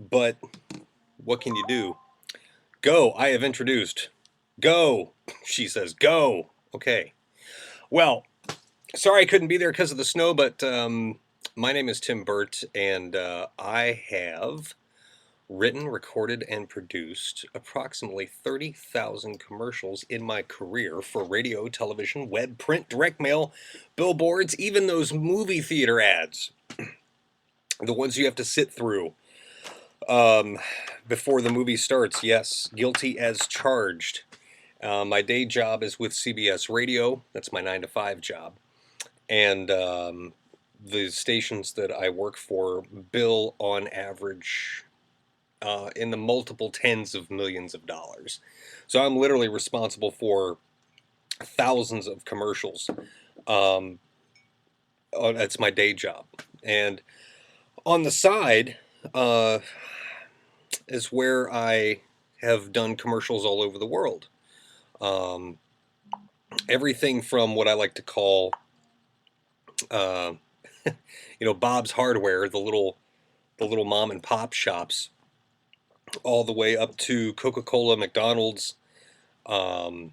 but what can you do? Go, I have introduced. Go, she says, go. Okay. Well, sorry I couldn't be there because of the snow, but my name is Tim Burt, and I have written, recorded, and produced approximately 30,000 commercials in my career for radio, television, web, print, direct mail, billboards, even those movie theater ads, the ones you have to sit through um, before the movie starts. Yes, guilty as charged. My day job is with CBS Radio. That's my 9 to 5 job. And the stations that I work for bill on average in the multiple tens of millions of dollars. So I'm literally responsible for thousands of commercials. Um, that's my day job. And on the side uh, is where I have done commercials all over the world. Um, Everything from what I like to call, uh, Bob's Hardware, the little mom and pop shops, all the way up to Coca-Cola, McDonald's, um,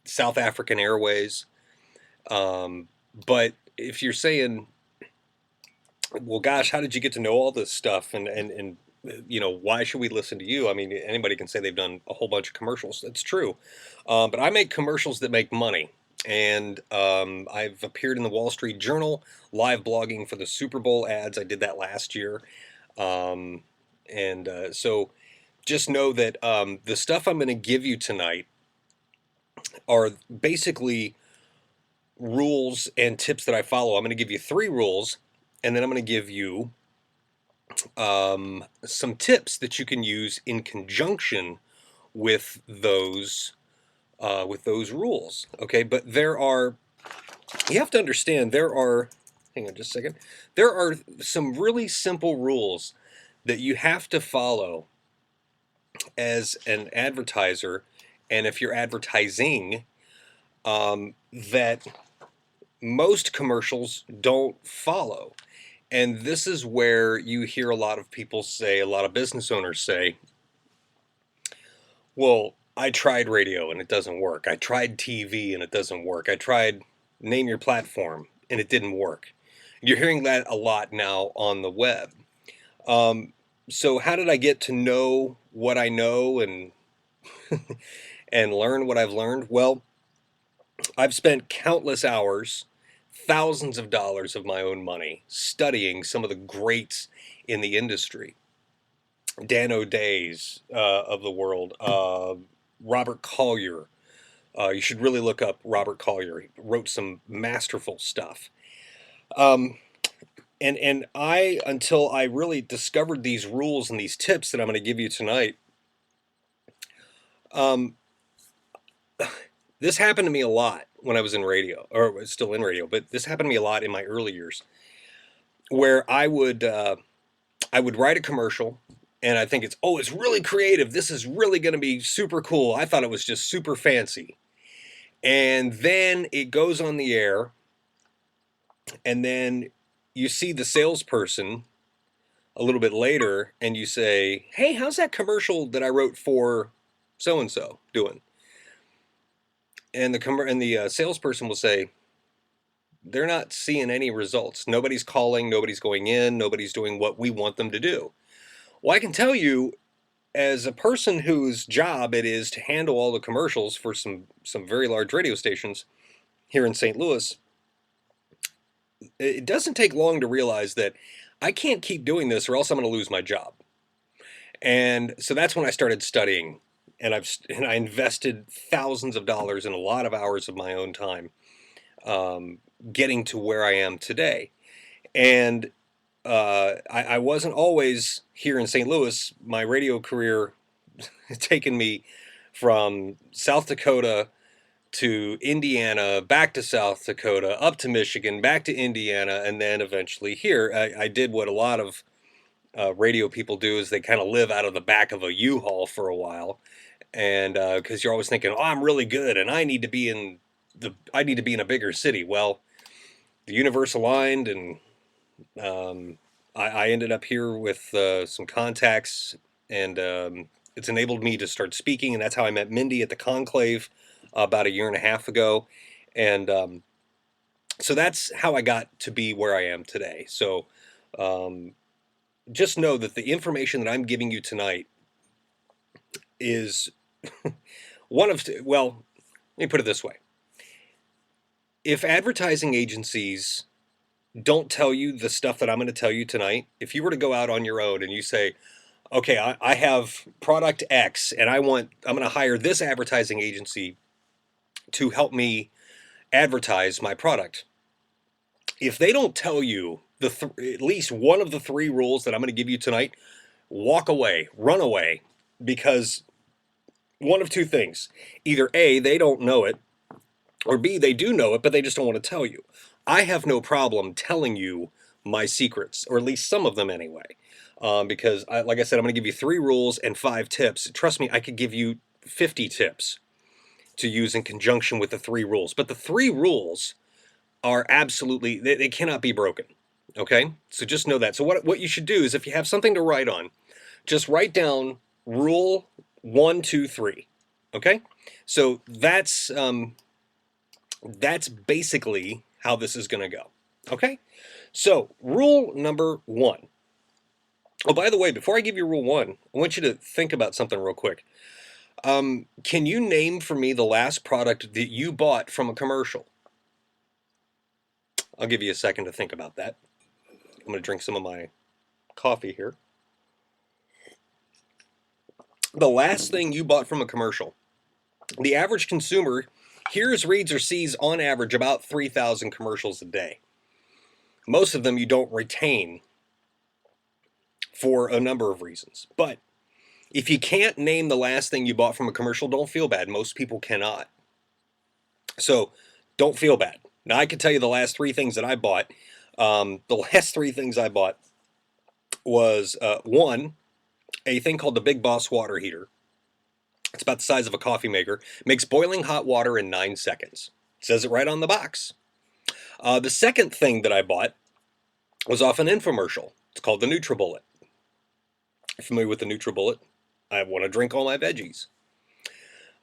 South African Airways. Um, but if you're saying, well, gosh, how did you get to know all this stuff? And why should we listen to you? I mean, anybody can say they've done a whole bunch of commercials. That's true. But I make commercials that make money. And I've appeared in the Wall Street Journal, live blogging for the Super Bowl ads. I did that last year. Um, and so just know that the stuff I'm going to give you tonight are basically rules and tips that I follow. I'm going to give you 3 rules, and then I'm going to give you some tips that you can use in conjunction with those rules. Okay, but you have to understand hang on just a second. There are some really simple rules that you have to follow as an advertiser, and if you're advertising, that most commercials don't follow. And this is where you hear a lot of people say, a lot of business owners say, well, I tried radio and it doesn't work. I tried TV and it doesn't work. I tried name your platform and it didn't work. You're hearing that a lot now on the web. Um, so how did I get to know what I know and and learn what I've learned? Well, I've spent countless hours, thousands of dollars of my own money studying some of the greats in the industry. Dan O'Day's of the world, Robert Collier. You should really look up Robert Collier. He wrote some masterful stuff. Um, and I, until I really discovered these rules and these tips that I'm going to give you tonight, um, this happened to me a lot when I was in radio, or was still in radio, but this happened to me a lot in my early years, where I would write a commercial, and I think it's really creative. This is really going to be super cool. I thought it was just super fancy. And then it goes on the air, and then you see the salesperson a little bit later, and you say, "Hey, how's that commercial that I wrote for so and so doing?" And the salesperson will say, "They're not seeing any results. Nobody's calling, nobody's going in, nobody's doing what we want them to do." Well, I can tell you, as a person whose job it is to handle all the commercials for some very large radio stations here in St. Louis, it doesn't take long to realize that I can't keep doing this or else I'm going to lose my job. And so that's when I started studying, and I invested thousands of dollars and a lot of hours of my own time, um, getting to where I am today. And I wasn't always here in St. Louis. My radio career has taken me from South Dakota to Indiana, back to South Dakota, up to Michigan, back to Indiana, and then eventually here. I did what a lot of radio people do, is they kind of live out of the back of a U-Haul for a while, and because you're always thinking, oh, I'm really good, and I need to be in a bigger city. Well, the universe aligned, and um, I ended up here with some contacts, and it's enabled me to start speaking, and that's how I met Mindy at the conclave about a year and a half ago. And so that's how I got to be where I am today. So um, just know that the information that I'm giving you tonight is one of, well, let me put it this way. If advertising agencies don't tell you the stuff that I'm going to tell you tonight, if you were to go out on your own and you say, okay, I have product X and I'm going to hire this advertising agency to help me advertise my product. If they don't tell you at least one of the three rules that I'm going to give you tonight, walk away, run away, because one of two things. Either A, they don't know it, or B, they do know it, but they just don't want to tell you. I have no problem telling you my secrets, or at least some of them anyway. Because, like I said, I'm going to give you 3 rules and 5 tips. Trust me, I could give you 50 tips to use in conjunction with the 3 rules. But the 3 rules are absolutely, they cannot be broken. Okay? So just know that. So what you should do is, if you have something to write on, just write down rule 1, 2, 3. Okay? So that's basically how this is going to go. Okay? So rule number 1. Oh, by the way, before I give you rule 1, I want you to think about something real quick. Can you name for me the last product that you bought from a commercial? I'll give you a second to think about that. I'm going to drink some of my coffee here. The last thing you bought from a commercial. The average consumer hears, reads, or sees on average about 3,000 commercials a day. Most of them you don't retain for a number of reasons. But if you can't name the last thing you bought from a commercial, don't feel bad. Most people cannot. So don't feel bad. Now, I can tell you the last 3 things that I bought. The last 3 things I bought was, 1, a thing called the Big Boss water heater. It's about the size of a coffee maker. Makes boiling hot water in 9 seconds. It says it right on the box. The second thing that I bought was off an infomercial. It's called the NutriBullet. Familiar with the NutriBullet? I want to drink all my veggies.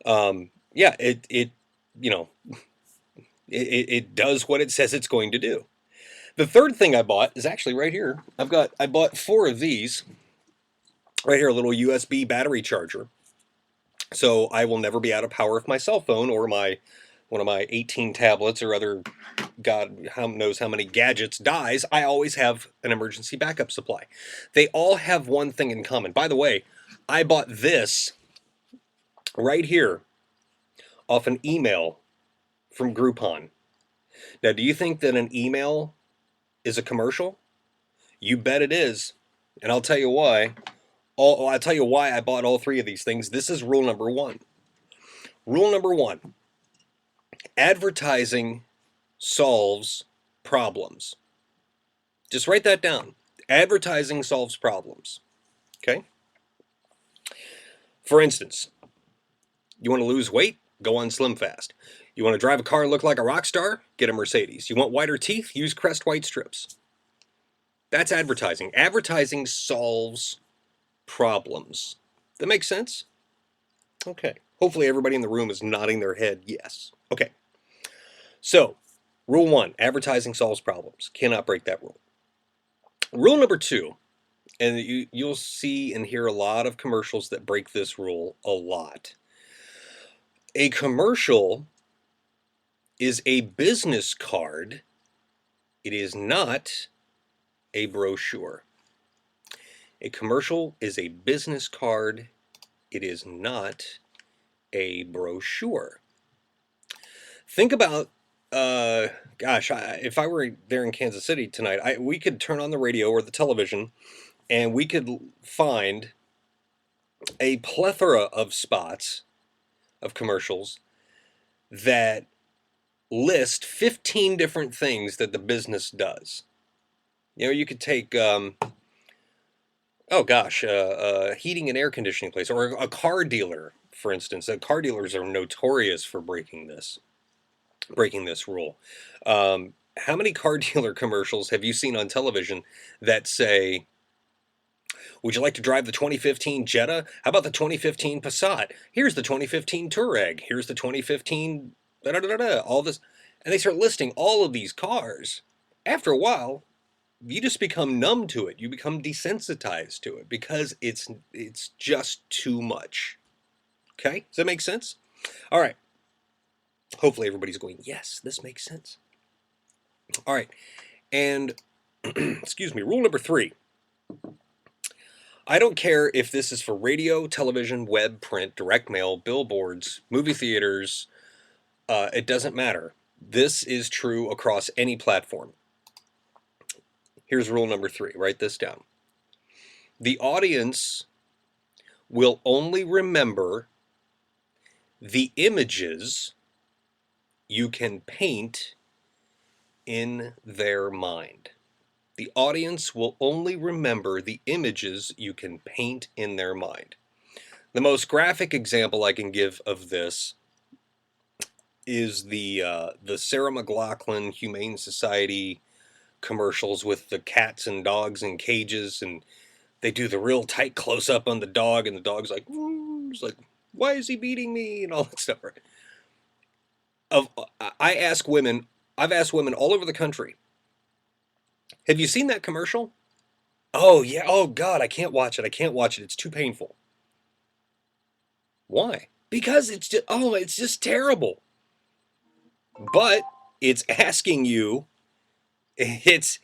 Yeah, it you know, it does what it says it's going to do. The third thing I bought is actually right here. I bought 4 of these. Right here, a little USB battery charger. So I will never be out of power if my cell phone or one of my 18 tablets or other, God knows how many gadgets dies. I always have an emergency backup supply. They all have one thing in common. By the way, I bought this right here off an email from Groupon. Now, do you think that an email is a commercial? You bet it is. And I'll tell you why. I'll tell you why I bought all 3 of these things. This is rule number 1. Rule number 1. Advertising solves problems. Just write that down. Advertising solves problems. Okay? For instance, you want to lose weight? Go on Slim Fast. You want to drive a car and look like a rock star? Get a Mercedes. You want whiter teeth? Use Crest White Strips. That's advertising. Advertising solves problems. That makes sense? Okay. Hopefully everybody in the room is nodding their head yes. Okay. So, rule 1, advertising solves problems. Cannot break that rule. Rule number 2, and you'll see and hear a lot of commercials that break this rule a lot. A commercial is a business card. It is not a brochure. A commercial is a business card. It is not a brochure. Think about, gosh, if I were there in Kansas City tonight, we could turn on the radio or the television, and we could find a plethora of spots, of commercials, that list 15 different things that the business does. You know, you could take, oh gosh, heating and air conditioning place, or a car dealer, for instance. Car dealers are notorious for breaking this rule. how many car dealer commercials have you seen on television that say, would you like to drive the 2015 Jetta? How about the 2015 Passat? Here's the 2015 Touareg. Here's the 2015 da da da da. All this, and they start listing all of these cars. After a while, you just become numb to it. You become desensitized to it because it's just too much. Okay, does that make sense? All right. Hopefully everybody's going, yes, this makes sense. All right, and excuse me. Rule number 3. I don't care if this is for radio, television, web, print, direct mail, billboards, movie theaters. It doesn't matter. This is true across any platform. Here's rule number 3. Write this down. The audience will only remember the images you can paint in their mind. The audience will only remember the images you can paint in their mind. The most graphic example I can give of this is the Sarah McLachlan Humane Society commercials with the cats and dogs in cages, and they do the real tight close-up on the dog, and the dog's like, it's like, why is he beating me, and all that stuff. Right? I've asked women all over the country, have you seen that commercial? Oh yeah, oh God, I can't watch it. It's too painful. Why? Because it's just terrible. But it's asking you, it's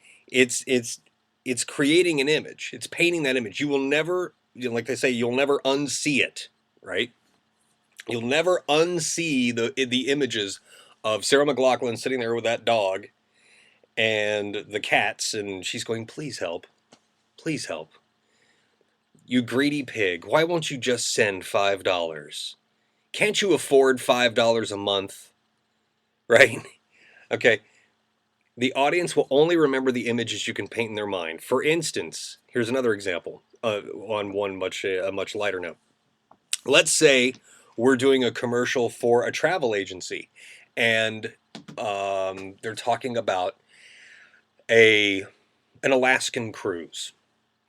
creating an image. It's painting that image. You will never, like they say, you'll never unsee it, right? You'll never unsee the images of Sarah McLachlan sitting there with that dog and the cats, and she's going, please help. Please help. You greedy pig, why won't you just send $5? Can't you afford $5 a month? Right? Okay. The audience will only remember the images you can paint in their mind. For instance, here's another example on a much lighter note. Let's say we're doing a commercial for a travel agency, and they're talking about an Alaskan cruise,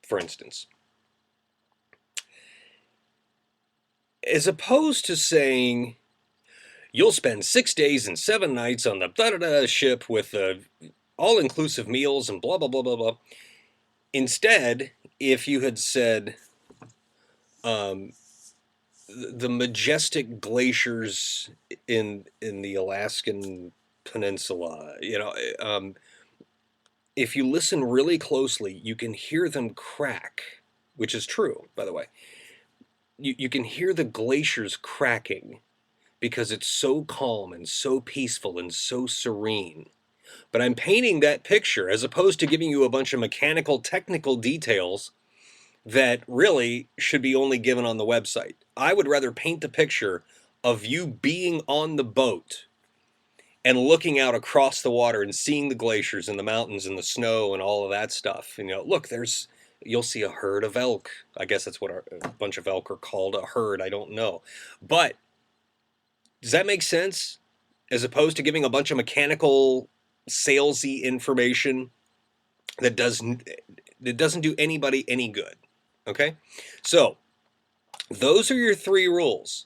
for instance. As opposed to saying, you'll spend 6 days and 7 nights on the da-da-da ship with all-inclusive meals and blah, blah, blah, blah, blah. Instead, if you had said the majestic glaciers in the Alaskan peninsula, if you listen really closely, you can hear them crack, which is true, by the way. You can hear the glaciers cracking because it's so calm and so peaceful and so serene. But I'm painting that picture as opposed to giving you a bunch of mechanical, technical details that really should be only given on the website. I would rather paint the picture of you being on the boat and looking out across the water and seeing the glaciers and the mountains and the snow and all of that stuff. And look, you'll see a herd of elk. I guess that's what a bunch of elk are called, a herd. I don't know. But does that make sense? As opposed to giving a bunch of mechanical, salesy information that doesn't do anybody any good. Okay? So, those are your 3 rules.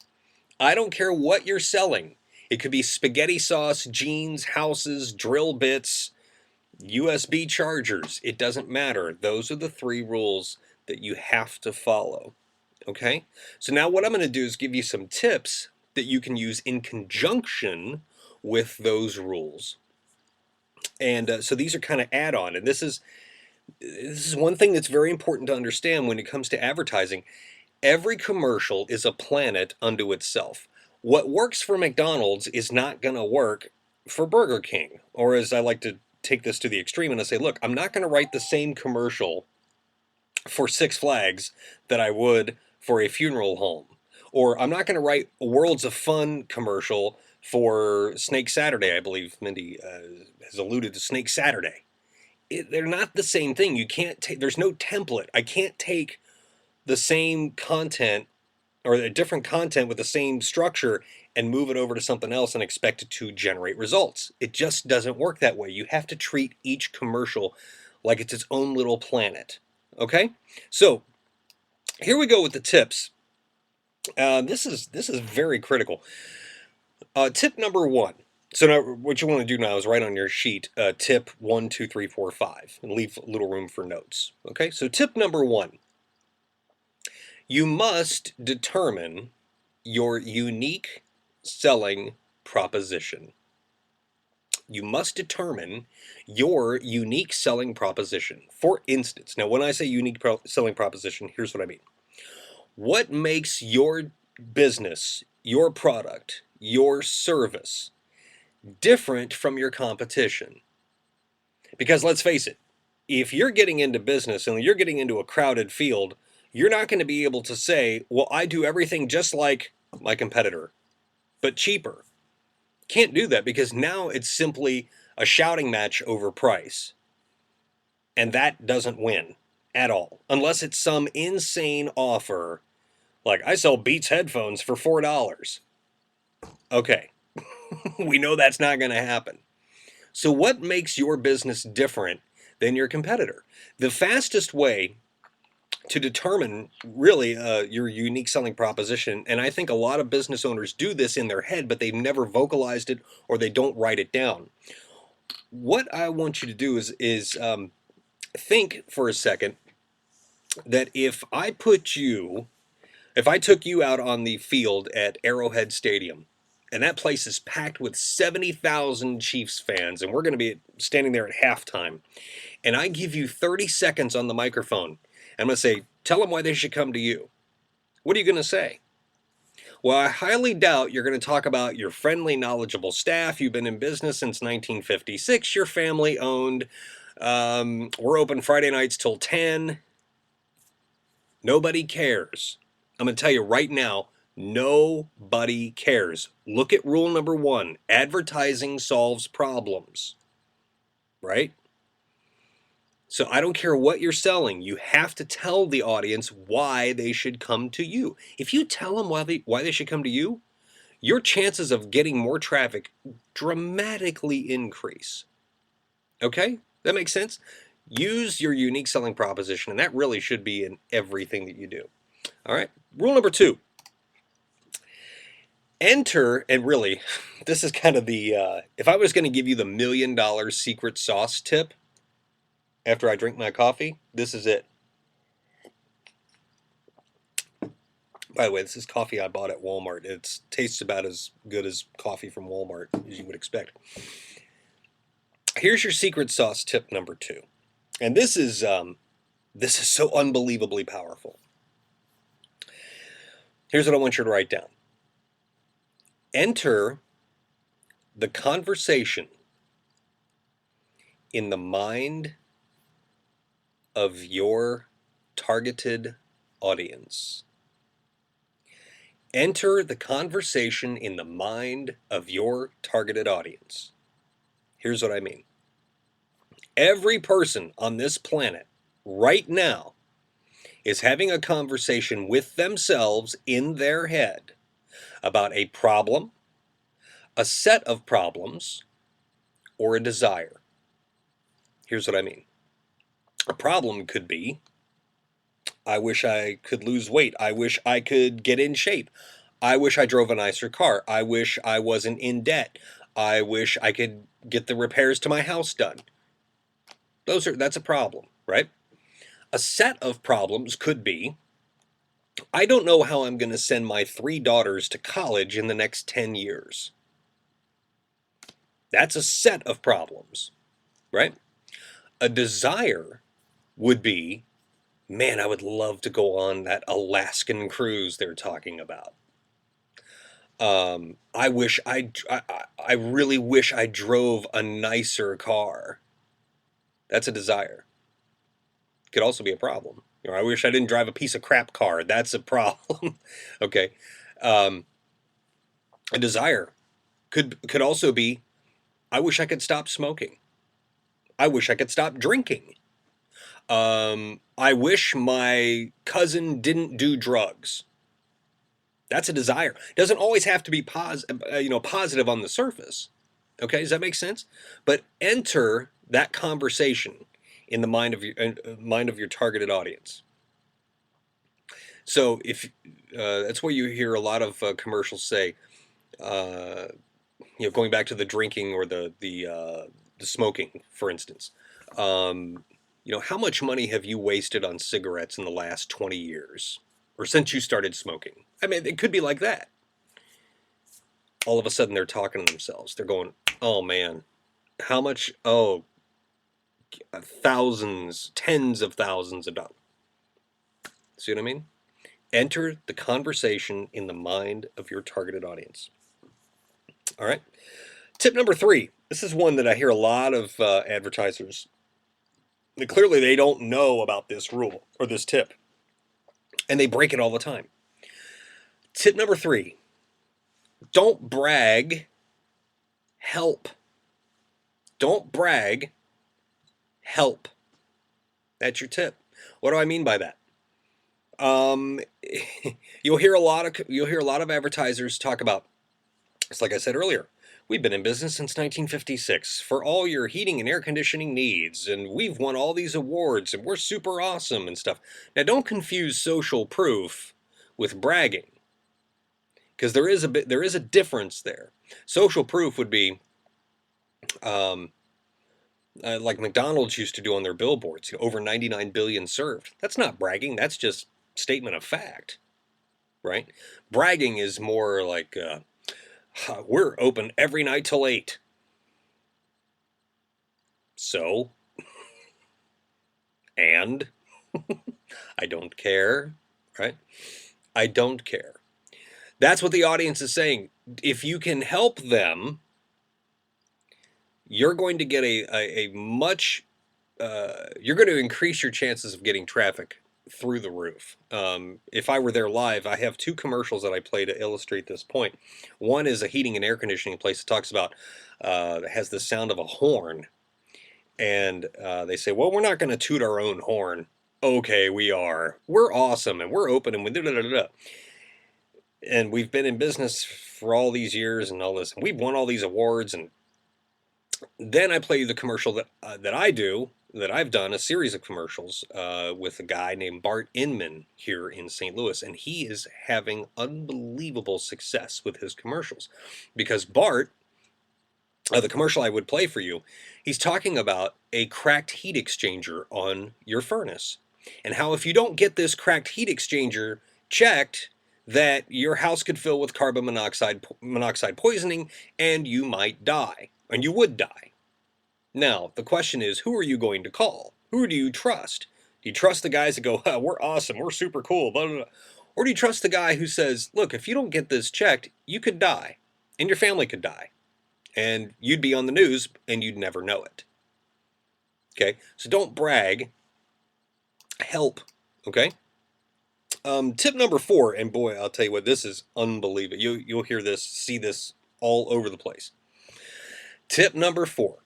I don't care what you're selling. It could be spaghetti sauce, jeans, houses, drill bits, USB chargers. It doesn't matter. Those are the 3 rules that you have to follow. Okay? So now what I'm going to do is give you some tips that you can use in conjunction with those rules. And so these are kind of add-on. And this is one thing that's very important to understand when it comes to advertising. Every commercial is a planet unto itself. What works for McDonald's is not going to work for Burger King. Or as I like to take this to the extreme and I say, look, I'm not going to write the same commercial for Six Flags that I would for a funeral home. Or I'm not going to write a Worlds of Fun commercial for Snake Saturday. I believe Mindy has alluded to Snake Saturday. They're not the same thing. You can't take, there's no template. I can't take the same content or a different content with the same structure and move it over to something else and expect it to generate results. It just doesn't work that way. You have to treat each commercial like it's its own little planet. Okay? So here we go with the tips. This is very critical. Tip number 1. So now what you want to do now is write on your sheet tip 1, 2, 3, 4, 5 and leave a little room for notes. Okay? So tip number 1. You must determine your unique selling proposition. You must determine your unique selling proposition. For instance, now when I say unique selling proposition, here's what I mean. What makes your business, your product, your service different from your competition? Because let's face it, if you're getting into business and you're getting into a crowded field, you're not going to be able to say, well, I do everything just like my competitor, but cheaper. Can't do that because now it's simply a shouting match over price. And that doesn't win at all, unless it's some insane offer like I sell Beats headphones for $4. Okay, we know that's not going to happen. So what makes your business different than your competitor? The fastest way to determine really your unique selling proposition, and I think a lot of business owners do this in their head, but they've never vocalized it or they don't write it down. What I want you to do is think for a second that if I took you out on the field at Arrowhead Stadium, and that place is packed with 70,000 Chiefs fans, and we're going to be standing there at halftime, and I give you 30 seconds on the microphone, I'm going to say, tell them why they should come to you. What are you going to say? Well, I highly doubt you're going to talk about your friendly, knowledgeable staff. You've been in business since 1956. You're family owned. We're open Friday nights till 10. Nobody cares. I'm going to tell you right now, nobody cares. Look at rule number 1. Advertising solves problems. Right? So I don't care what you're selling. You have to tell the audience why they should come to you. If you tell them why they should come to you, your chances of getting more traffic dramatically increase. Okay? That makes sense? Use your unique selling proposition, and that really should be in everything that you do. All right? Rule number 2. Enter, and really, this is kind of the, if I was going to give you the $1 million secret sauce tip, after I drink my coffee, this is it. By the way, this is coffee I bought at Walmart. It tastes about as good as coffee from Walmart as you would expect. Here's your secret sauce tip number 2. And this is so unbelievably powerful. Here's what I want you to write down. Enter the conversation in the mind of your targeted audience. Enter the conversation in the mind of your targeted audience. Here's what I mean. Every person on this planet right now is having a conversation with themselves in their head about a problem, a set of problems, or a desire. Here's what I mean. A problem could be, I wish I could lose weight. I wish I could get in shape. I wish I drove a nicer car. I wish I wasn't in debt. I wish I could get the repairs to my house done. That's a problem, right? A set of problems could be, I don't know how I'm going to send my 3 daughters to college in the next 10 years. That's a set of problems, right? A desire would be, man, I would love to go on that Alaskan cruise they're talking about. I really wish I drove a nicer car. That's a desire. Could also be a problem. Or I wish I didn't drive a piece of crap car. That's a problem. Okay. A desire could also be, I wish I could stop smoking. I wish I could stop drinking. I wish my cousin didn't do drugs. That's a desire. Doesn't always have to be positive on the surface. Okay, does that make sense? But enter that conversation in the mind of your targeted audience. So if that's where you hear a lot of commercials say, uh, going back to the drinking or the smoking, for instance. Um, how much money have you wasted on cigarettes in the last 20 years, or since you started smoking? I mean, it could be like that. All of a sudden, they're talking to themselves. They're going, "Oh man, how much? Oh, thousands, tens of thousands of dollars." See what I mean? Enter the conversation in the mind of your targeted audience. All right. Tip number 3. This is one that I hear a lot of advertisers. Clearly, they don't know about this rule or this tip, and they break it all the time. Tip number 3: don't brag, help. Don't brag, help. That's your tip. What do I mean by that? Um, you'll hear a lot of advertisers talk about. It's like I said earlier. We've been in business since 1956 for all your heating and air conditioning needs, and we've won all these awards, and we're super awesome and stuff. Now, don't confuse social proof with bragging, because there is a difference there. Social proof would be um, like McDonald's used to do on their billboards, over 99 billion served. That's not bragging. That's just statement of fact, right? Bragging is more like we're open every night till 8. So, and I don't care, right? I don't care. That's what the audience is saying. If you can help them, you're going to get a much, you're going to increase your chances of getting traffic through the roof. If I were there live, I have 2 commercials that I play to illustrate this point. One is a heating and air conditioning place that talks about, has the sound of a horn. And they say, well, we're not going to toot our own horn. Okay, we are. We're awesome, and we're open, and we da-da-da-da-da. And we've been in business for all these years and all this. And we've won all these awards. And then I play the commercial that I've done a series of commercials with a guy named Burt here in St. Louis, and he is having unbelievable success with his commercials, because Bart, the commercial I would play for you, he's talking about a cracked heat exchanger on your furnace, and how if you don't get this cracked heat exchanger checked, that your house could fill with carbon monoxide poisoning, and you might die, and you would die. Now, the question is, who are you going to call? Who do you trust? Do you trust the guys that go, we're awesome, we're super cool, blah, blah, blah? Or do you trust the guy who says, look, if you don't get this checked, you could die, and your family could die, and you'd be on the news, and you'd never know it? Okay, so don't brag, help, okay? Tip number 4, and boy, I'll tell you what, this is unbelievable. You'll hear this, see this all over the place. Tip number 4.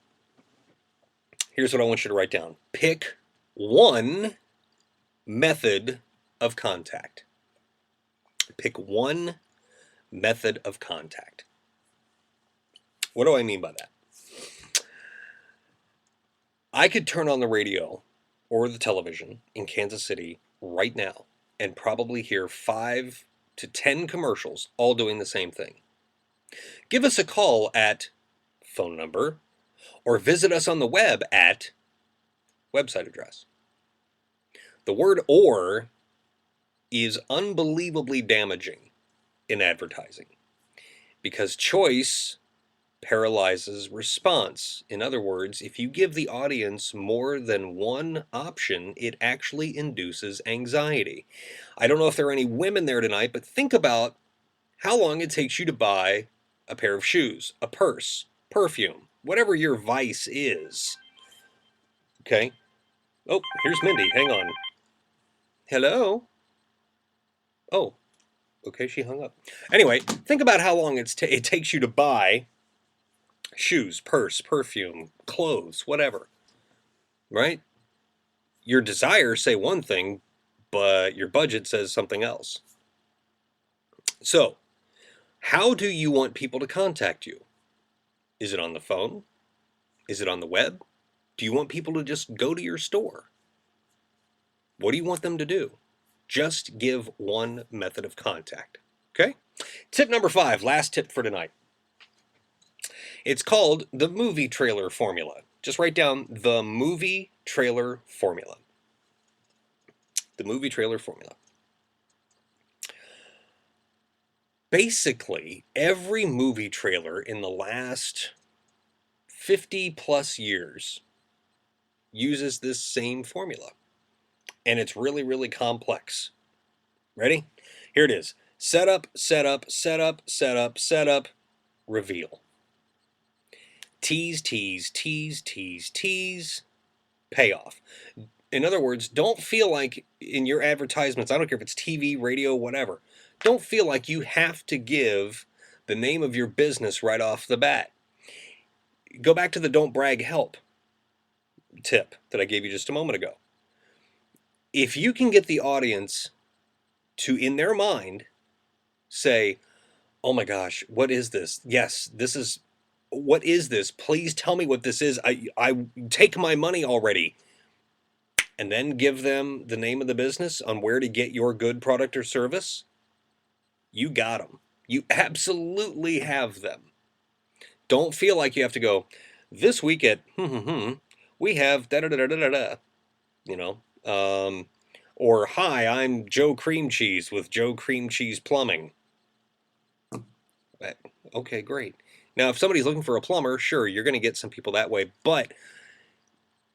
Here's what I want you to write down. Pick one method of contact. Pick one method of contact. What do I mean by that? I could turn on the radio or the television in Kansas City right now and probably hear 5 to 10 commercials all doing the same thing. Give us a call at phone number, or visit us on the web at website address. The word "or" is unbelievably damaging in advertising, because choice paralyzes response. In other words, if you give the audience more than one option, it actually induces anxiety. I don't know if there are any women there tonight, but think about how long it takes you to buy a pair of shoes, a purse, perfume, whatever your vice is. Okay? Oh, here's Mindy. Hang on. Hello? Oh, okay, she hung up. Anyway, think about how long it takes you to buy shoes, purse, perfume, clothes, whatever. Right? Your desires say one thing, but your budget says something else. So, how do you want people to contact you? Is it on the phone? Is it on the web? Do you want people to just go to your store? What do you want them to do? Just give one method of contact. Okay? Tip number 5, last tip for tonight. It's called the movie trailer formula. Just write down the movie trailer formula. The movie trailer formula. Basically, every movie trailer in the last 50 plus years uses this same formula. And it's really, really complex. Ready? Here it is. Setup, setup, setup, setup, setup, reveal. Tease, tease, tease, tease, tease, payoff. In other words, don't feel like in your advertisements, I don't care if it's TV, radio, whatever, don't feel like you have to give the name of your business right off the bat. Go back to the don't brag, help tip that I gave you just a moment ago. If you can get the audience to, in their mind, say, oh my gosh, what is this? Yes, this is, what is this? Please tell me what this is. I take my money already. And then give them the name of the business on where to get your good product or service. You got them. You absolutely have them. Don't feel like you have to go, this week at, we have da-da-da-da-da-da, you know, or hi, I'm Joe Cream Cheese with Joe Cream Cheese Plumbing. Okay, great. Now, if somebody's looking for a plumber, sure, you're going to get some people that way. But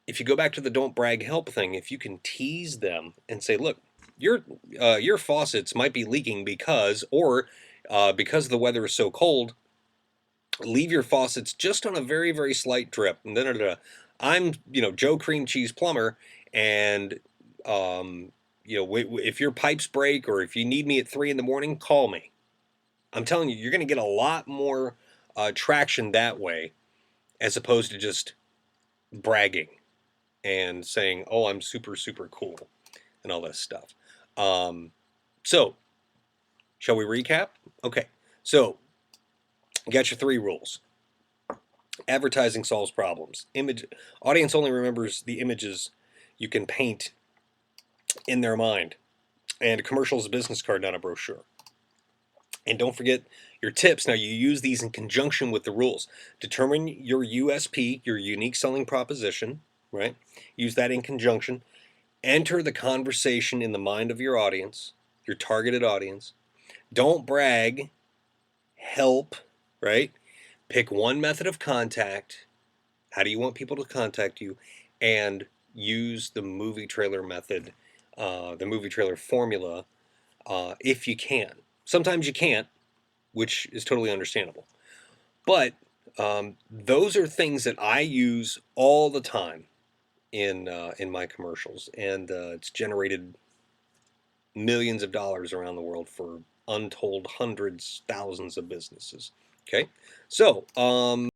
if you go back to the don't brag help thing, if you can tease them and say, look, your faucets might be leaking because, or because the weather is so cold, leave your faucets just on a very, very slight drip. And then I'm, Joe Cream Cheese Plumber, and if your pipes break or if you need me at 3 in the morning, call me. I'm telling you, you're going to get a lot more traction that way, as opposed to just bragging and saying, oh, I'm super, super cool and all this stuff. So, shall we recap? Okay, so you got your 3 rules. Advertising solves problems. Audience only remembers the images you can paint in their mind. And a commercial is a business card, not a brochure. And don't forget your tips. Now, you use these in conjunction with the rules. Determine your USP, your unique selling proposition, right? Use that in conjunction. Enter the conversation in the mind of your audience, your targeted audience. Don't brag. Help, right? Pick one method of contact. How do you want people to contact you? And use the movie trailer method, the movie trailer formula, if you can. Sometimes you can't, which is totally understandable. But those are things that I use all the time in my commercials, and it's generated millions of dollars around the world for untold hundreds, thousands of businesses. Okay, so